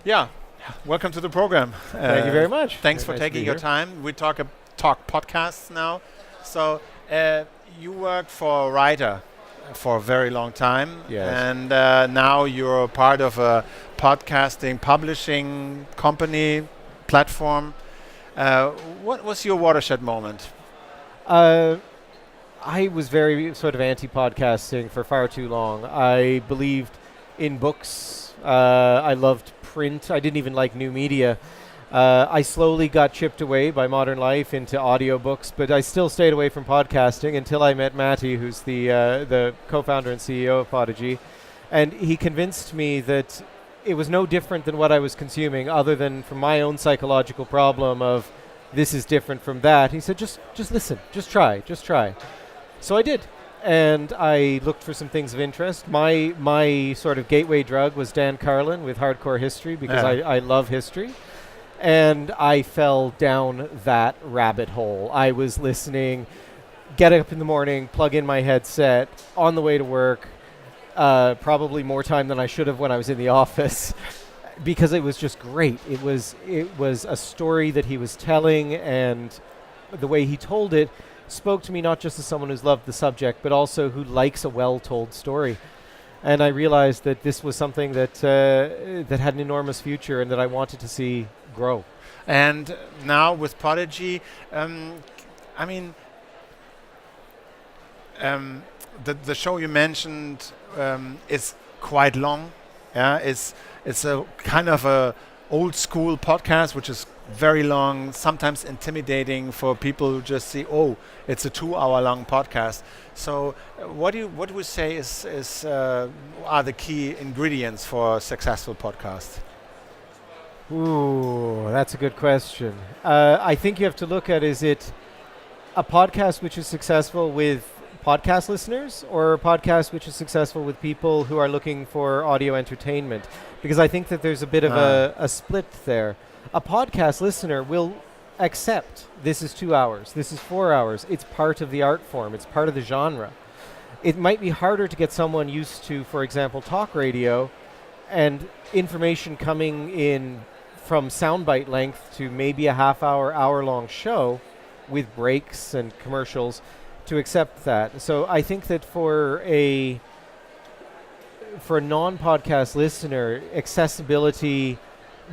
Yeah, welcome to the program. Thank you very much. Thanks Very for nice to taking be your here. time. We talk podcasts now. So you worked for a writer for a very long time, Yes. and now you're part of a podcasting publishing company platform. What was your watershed moment? I was very sort of anti-podcasting for far too long. I believed in books. I loved print. I didn't even like new media. I slowly got chipped away by modern life into audiobooks, but I still stayed away from podcasting until I met Matty, who's the co-founder and CEO of Podigee. And he convinced me that it was no different than what I was consuming, other than from my own psychological problem of this is different from that. He said, just listen, just try. So I did. And I looked for some things of interest. My sort of gateway drug was Dan Carlin with Hardcore History, because I love history. And I fell down that rabbit hole. I was listening, get up in the morning, plug in my headset, on the way to work, probably more time than I should have when I was in the office, because it was just great. It was a story that he was telling, and the way he told it spoke to me not just as someone who's loved the subject, but also who likes a well-told story. And I realized that this was something that that had an enormous future and that I wanted to see grow. And now with Podigee, the show you mentioned is quite long. Yeah, it's a kind of a old school podcast, which is very long, sometimes intimidating for people who just see, oh, it's a 2-hour long podcast. So what do you say are the key ingredients for a successful podcast? Ooh, that's a good question. I think you have to look at, is it a podcast which is successful with podcast listeners, or a podcast which is successful with people who are looking for audio entertainment? Because I think that there's a bit of a split there. A podcast listener will accept this is 2 hours, this is 4 hours. It's part of the art form. It's part of the genre. It might be harder to get someone used to, for example, talk radio and information coming in from soundbite length to maybe a half-hour, hour-long show with breaks and commercials, to accept that. So I think that for a non-podcast listener, accessibility,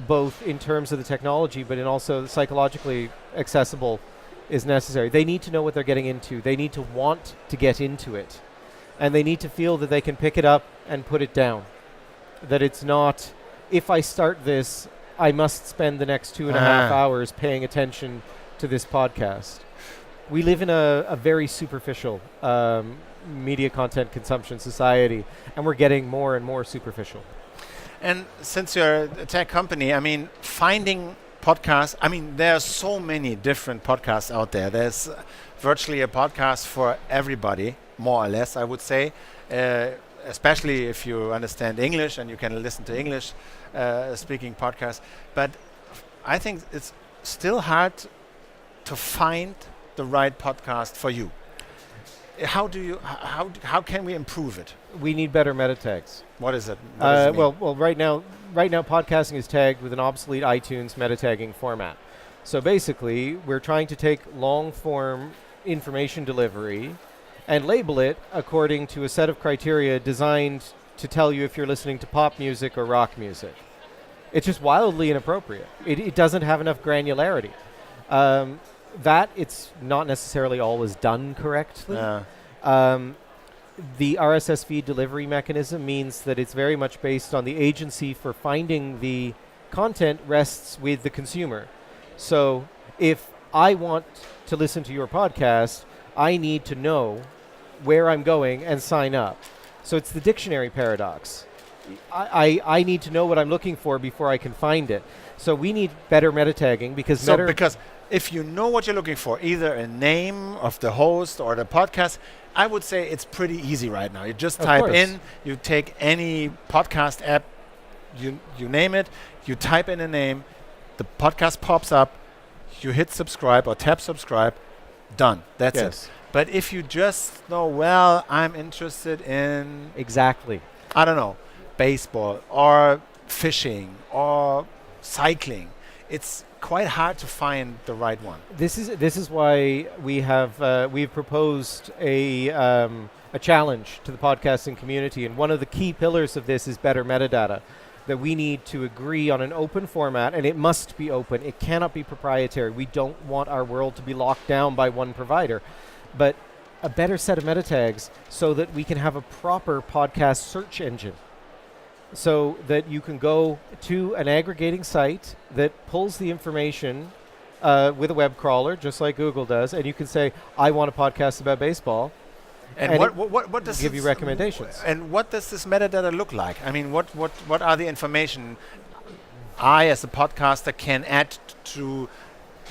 both in terms of the technology, but in also psychologically accessible, is necessary. They need to know what they're getting into. They need to want to get into it. And they need to feel that they can pick it up and put it down. That it's not, if I start this, I must spend the next 2.5 hours paying attention to this podcast. We live in a very superficial media content consumption society, and we're getting more and more superficial. And since you're a tech company, finding podcasts, there are so many different podcasts out there. There's virtually a podcast for everybody, more or less, I would say, especially if you understand English and you can listen to English speaking podcasts. But I think it's still hard to find the right podcast for you. How can we improve it? We need better meta tags. What is it? What does it mean? Well, right now, podcasting is tagged with an obsolete iTunes meta tagging format. So basically, we're trying to take long-form information delivery and label it according to a set of criteria designed to tell you if you're listening to pop music or rock music. It's just wildly inappropriate. It doesn't have enough granularity. That it's not necessarily always done correctly. The RSS feed delivery mechanism means that it's very much based on the agency for finding the content rests with the consumer. So if I want to listen to your podcast, I need to know where I'm going and sign up. So it's the dictionary paradox. I need to know what I'm looking for before I can find it. So we need better meta tagging, because because if you know what you're looking for, either a name of the host or the podcast, I would say it's pretty easy right now. You just type in, you take any podcast app, you name it, you type in a name, the podcast pops up, you hit subscribe or tap subscribe, done. That's it. But if you just know, well, I'm interested in, exactly, I don't know, baseball or fishing or cycling, it's quite hard to find the right one. This is why we've proposed a challenge to the podcasting community, and one of the key pillars of this is better metadata. That we need to agree on an open format, and it must be open. It cannot be proprietary. We don't want our world to be locked down by one provider, but a better set of meta tags so that we can have a proper podcast search engine. So that you can go to an aggregating site that pulls the information with a web crawler, just like Google does, and you can say, I want a podcast about baseball. And what does give you recommendations? And what does this metadata look like? I mean, what are the information I, as a podcaster, can add to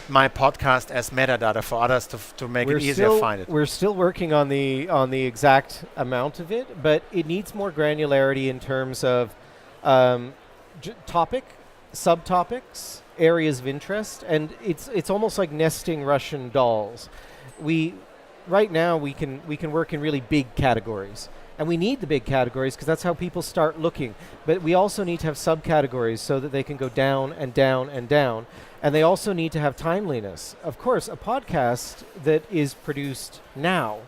my podcast as metadata for others to make it easier to find it? We're still working on the exact amount of it, but it needs more granularity in terms of topic, subtopics, areas of interest, and it's almost like nesting Russian dolls. Right now we can work in really big categories, and we need the big categories because that's how people start looking. But we also need to have subcategories so that they can go down and down and down, and they also need to have timeliness. Of course, a podcast that is produced now,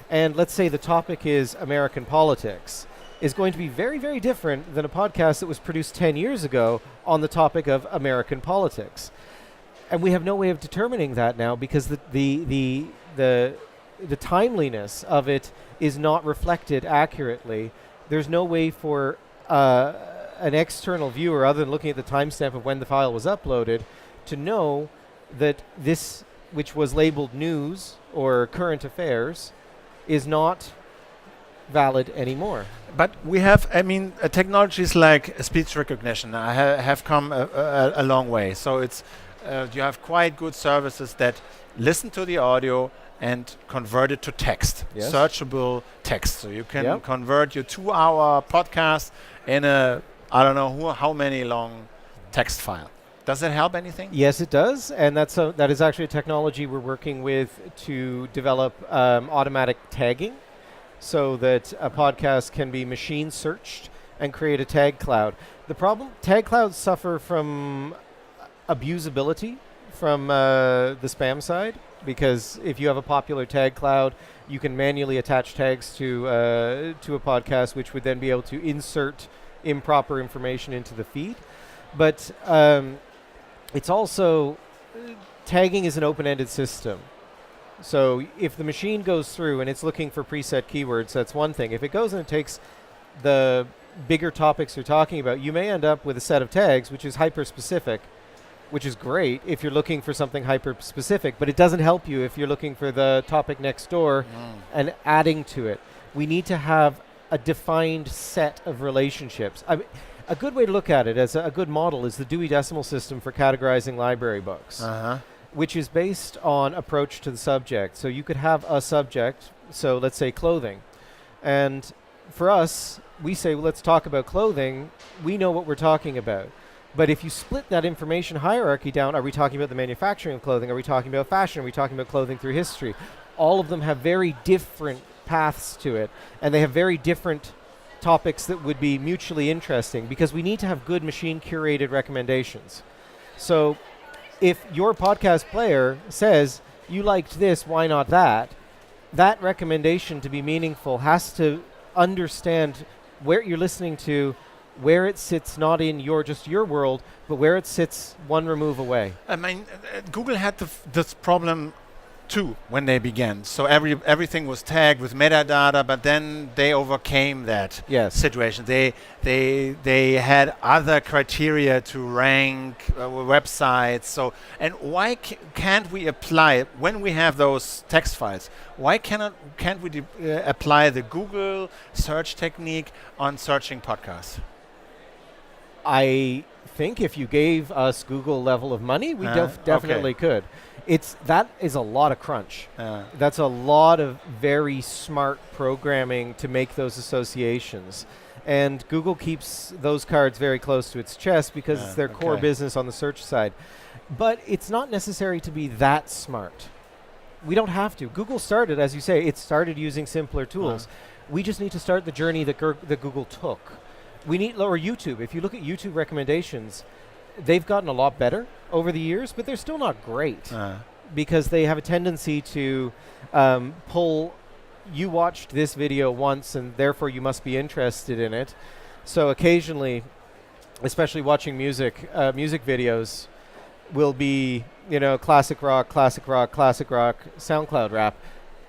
and let's say the topic is American politics, is going to be very, very different than a podcast that was produced 10 years ago on the topic of American politics. And we have no way of determining that now because the timeliness of it is not reflected accurately. There's no way for an external viewer, other than looking at the timestamp of when the file was uploaded, to know that this, which was labeled news or current affairs, is not valid anymore. But we have, technologies like speech recognition have come a long way. So it's you have quite good services that listen to the audio and convert it to text, searchable text. So you can convert your 2-hour podcast in a, I don't know how many long text file. Does it help anything? Yes, it does. And that is actually a technology we're working with to develop automatic tagging so that a podcast can be machine searched and create a tag cloud. The problem, tag clouds suffer from abusability from the spam side. Because if you have a popular tag cloud, you can manually attach tags to a podcast, which would then be able to insert improper information into the feed. But it's also, tagging is an open-ended system. So if the machine goes through and it's looking for preset keywords, that's one thing. If it goes and it takes the bigger topics you're talking about, you may end up with a set of tags which is hyper-specific, which is great if you're looking for something hyper-specific, but it doesn't help you if you're looking for the topic next door and adding to it. We need to have a defined set of relationships. A good way to look at it as a good model is the Dewey Decimal System for categorizing library books, which is based on approach to the subject. So you could have a subject, so let's say clothing. And for us, we say, well, let's talk about clothing. We know what we're talking about. But if you split that information hierarchy down, are we talking about the manufacturing of clothing? Are we talking about fashion? Are we talking about clothing through history? All of them have very different paths to it, and they have very different topics that would be mutually interesting because we need to have good machine-curated recommendations. So if your podcast player says, you liked this, why not that? That recommendation to be meaningful has to understand where you're listening to, where it sits, not in just your world, but where it sits one remove away. Google had this problem too when they began. So everything was tagged with metadata, but then they overcame that situation. They had other criteria to rank websites. So, and why can't we apply when we have those text files? Why can't we apply the Google search technique on searching podcasts? I think if you gave us Google level of money, we definitely could. That is a lot of crunch. That's a lot of very smart programming to make those associations. And Google keeps those cards very close to its chest because it's their core business on the search side. But it's not necessary to be that smart. We don't have to. Google started, as you say, it started using simpler tools. We just need to start the journey that Google took. We need, or YouTube. If you look at YouTube recommendations, they've gotten a lot better over the years, but they're still not great because they have a tendency to pull, you watched this video once and therefore you must be interested in it. So occasionally, especially watching music videos will be, you know, classic rock, SoundCloud rap.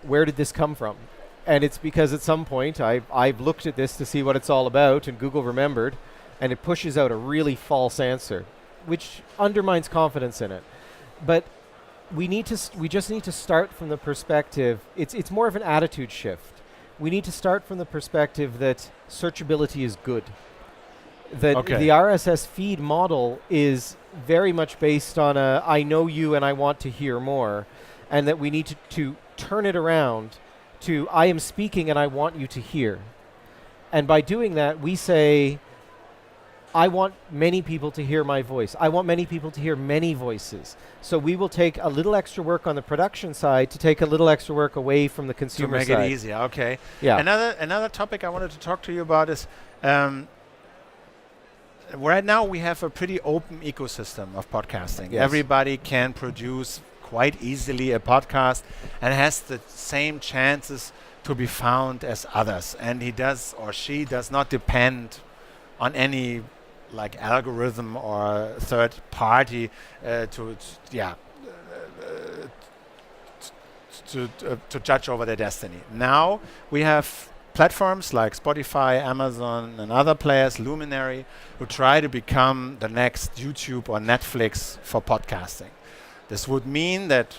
Where did this come from? And it's because at some point I've looked at this to see what it's all about, and Google remembered, and it pushes out a really false answer, which undermines confidence in it. But we just need to start from the perspective, it's more of an attitude shift. We need to start from the perspective that searchability is good. That the RSS feed model is very much based on I know you and I want to hear more, and that we need to turn it around to I am speaking and I want you to hear. And by doing that, we say, I want many people to hear my voice. I want many people to hear many voices. So we will take a little extra work on the production side to take a little extra work away from the consumer side. To make it easier, okay. Yeah. Another topic I wanted to talk to you about is right now we have a pretty open ecosystem of podcasting. Yes. Everybody can produce quite easily a podcast and has the same chances to be found as others. And he does or she does not depend on any like algorithm or third party to judge over their destiny. Now we have platforms like Spotify, Amazon, and other players, Luminary, who try to become the next YouTube or Netflix for podcasting. This would mean that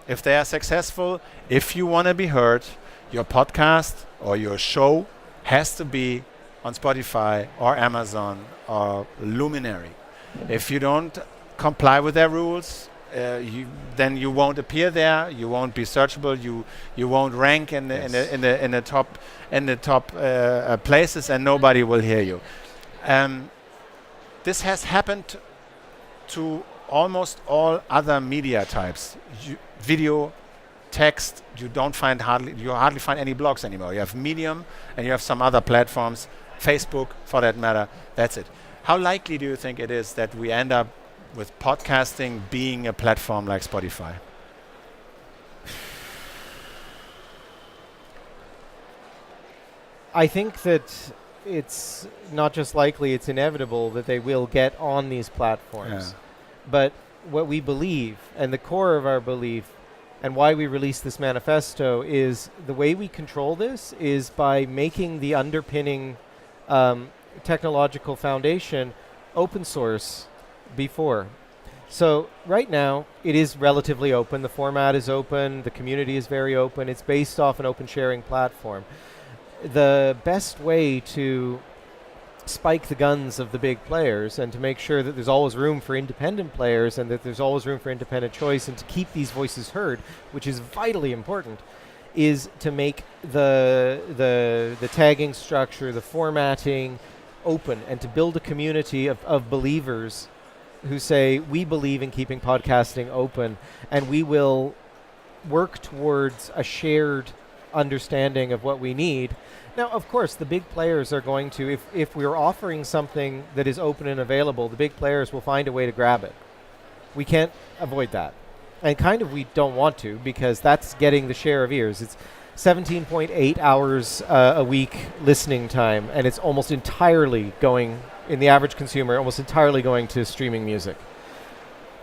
if they are successful, if you want to be heard, your podcast or your show has to be on Spotify or Amazon or Luminary. If you don't comply with their rules, then you won't appear there. You won't be searchable. You won't rank in the top places, and nobody will hear you. This has happened to almost all other media types. Video, text. You hardly find any blogs anymore. You have Medium, and you have some other platforms. Facebook, for that matter. That's it. How likely do you think it is that we end up with podcasting being a platform like Spotify? I think that it's not just likely, it's inevitable that they will get on these platforms. Yeah. But what we believe, and the core of our belief, and why we released this manifesto, is the way we control this is by making the underpinning technological foundation open source before. So right now it is relatively open. The format is open. The community is very open. It's based off an open sharing platform. The best way to spike the guns of the big players and to make sure that there's always room for independent players and that there's always room for independent choice and to keep these voices heard, which is vitally important, is to make the tagging structure, the formatting open, and to build a community of believers who say, we believe in keeping podcasting open, and we will work towards a shared understanding of what we need. Now, of course, the big players are going to, if we're offering something that is open and available, the big players will find a way to grab it. We can't avoid that. And kind of we don't want to, because that's getting the share of ears. It's 17.8 hours a week listening time, and it's almost entirely going, in the average consumer, almost entirely going to streaming music.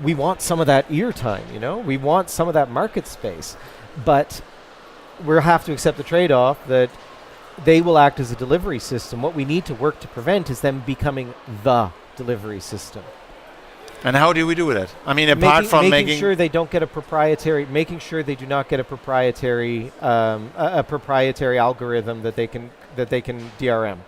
We want some of that ear time, you know? We want some of that market space. But we'll have to accept the trade-off that they will act as a delivery system. What we need to work to prevent is them becoming the delivery system. And how do we do that? I mean, apart from making sure they don't get a proprietary, making sure they do not get a proprietary algorithm that they can DRM.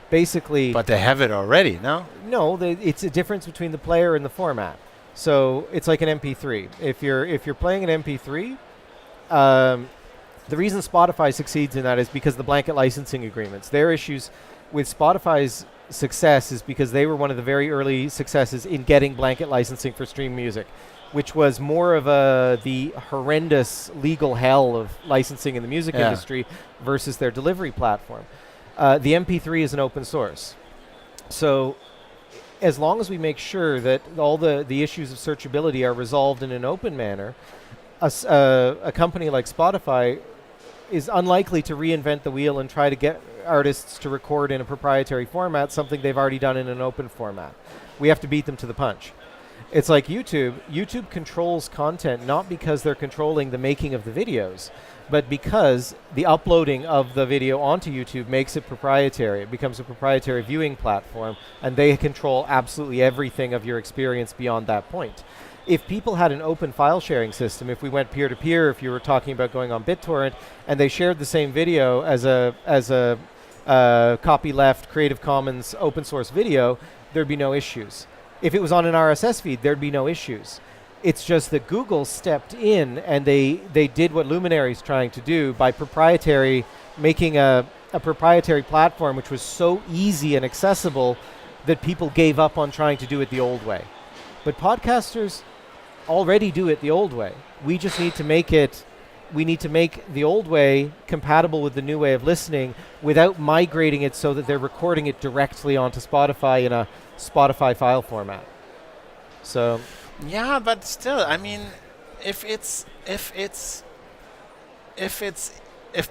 Basically, but they have it already, no? No, it's a difference between the player and the format. So it's like an MP3. If you're playing an MP3, the reason Spotify succeeds in that is because of the blanket licensing agreements. Their issues with Spotify's success is because they were one of the very early successes in getting blanket licensing for stream music, which was more of the horrendous legal hell of licensing in the music industry versus their delivery platform. The MP3 is an open source. So as long as we make sure that all the issues of searchability are resolved in an open manner, a company like Spotify is unlikely to reinvent the wheel and try to get artists to record in a proprietary format, something they've already done in an open format. We have to beat them to the punch. It's like YouTube. YouTube controls content not because they're controlling the making of the videos, but because the uploading of the video onto YouTube makes it proprietary. It becomes a proprietary viewing platform, and they control absolutely everything of your experience beyond that point. If people had an open file sharing system, if we went peer-to-peer, if you were talking about going on BitTorrent, and they shared the same video as a copyleft, Creative Commons open source video, there'd be no issues. If it was on an RSS feed, there'd be no issues. It's just that Google stepped in and they did what Luminary's trying to do by making a proprietary platform which was so easy and accessible that people gave up on trying to do it the old way. But podcasters already do it the old way. We just need to make the old way compatible with the new way of listening without migrating it so that they're recording it directly onto Spotify in a Spotify file format. So yeah, but still, I mean, if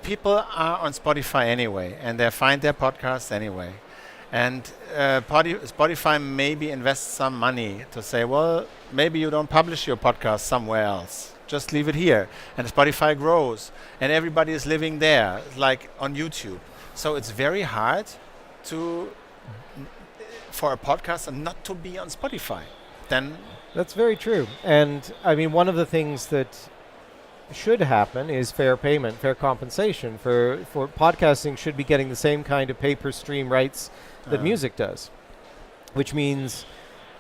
people are on Spotify anyway and they find their podcast anyway, and Spotify maybe invests some money to say, well, maybe you don't publish your podcast somewhere else. Just leave it here. And Spotify grows. And everybody is living there, like on YouTube. So it's very hard for a podcaster not to be on Spotify. Then that's very true. And I mean, one of the things that should happen is fair payment, fair compensation. For podcasting should be getting the same kind of pay-per-stream rights that music does, which means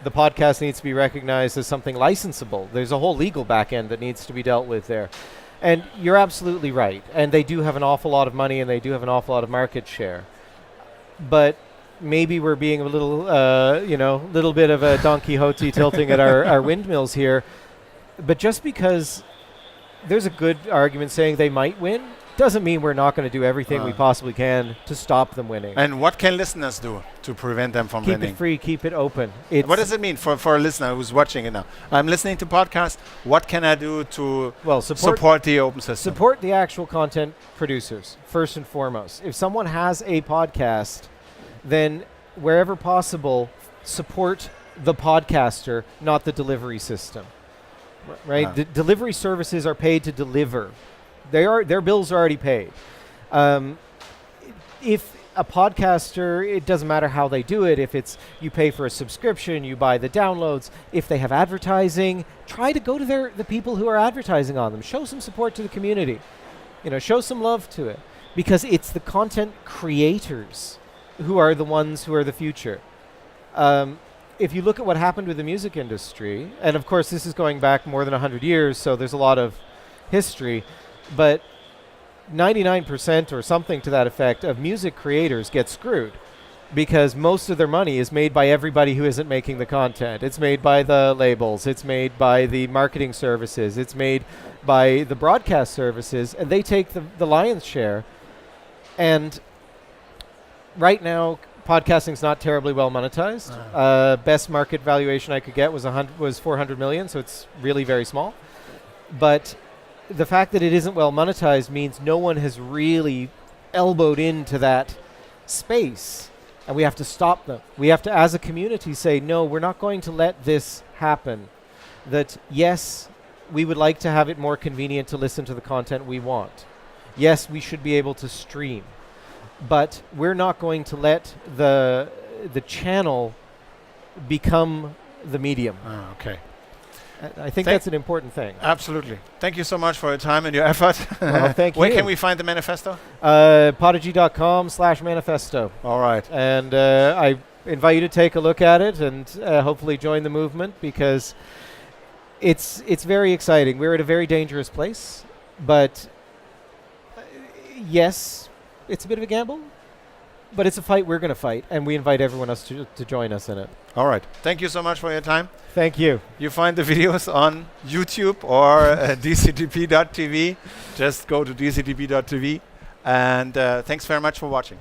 the podcast needs to be recognized as something licensable. There's a whole legal back end that needs to be dealt with there. And you're absolutely right. And they do have an awful lot of money and they do have an awful lot of market share. But maybe we're being a little bit of a Don Quixote tilting at our windmills here. But just because there's a good argument saying they might win, doesn't mean we're not going to do everything we possibly can to stop them winning. And what can listeners do to prevent them from winning? Keep it free, keep it open. What does it mean for a listener who's watching it now? I'm listening to podcasts. What can I do to support the open system? Support the actual content producers, first and foremost. If someone has a podcast, then wherever possible, support the podcaster, not the delivery system. Right? Delivery services are paid to deliver. Their bills are already paid. If a podcaster, it doesn't matter how they do it. If it's you pay for a subscription, you buy the downloads. If they have advertising, try to go to the people who are advertising on them. Show some support to the community. Show some love to it, because it's the content creators who are the ones who are the future. If you look at what happened with the music industry, and of course this is going back more than 100 years, so there's a lot of history. But 99% or something to that effect of music creators get screwed because most of their money is made by everybody who isn't making the content. It's made by the labels. It's made by the marketing services. It's made by the broadcast services, and they take the lion's share. And right now, podcasting's not terribly well monetized. Best market valuation I could get was 400 million, so it's really very small. But the fact that it isn't well monetized means no one has really elbowed into that space, and we have to stop them. We have to, as a community, say, no, we're not going to let this happen. That, yes, we would like to have it more convenient to listen to the content we want. Yes, we should be able to stream. But we're not going to let the channel become the medium. Okay. I think that's an important thing. Absolutely. Thank you so much for your time and your effort. Well, thank you. Where can we find the manifesto? Podigee.com/manifesto. All right. And I invite you to take a look at it and hopefully join the movement, because it's very exciting. We're at a very dangerous place, but yes, it's a bit of a gamble, but it's a fight we're going to fight, and we invite everyone else to join us in it. All right. Thank you so much for your time. Thank you. You find the videos on YouTube or dctp.tv. Just go to dctp.tv. And thanks very much for watching.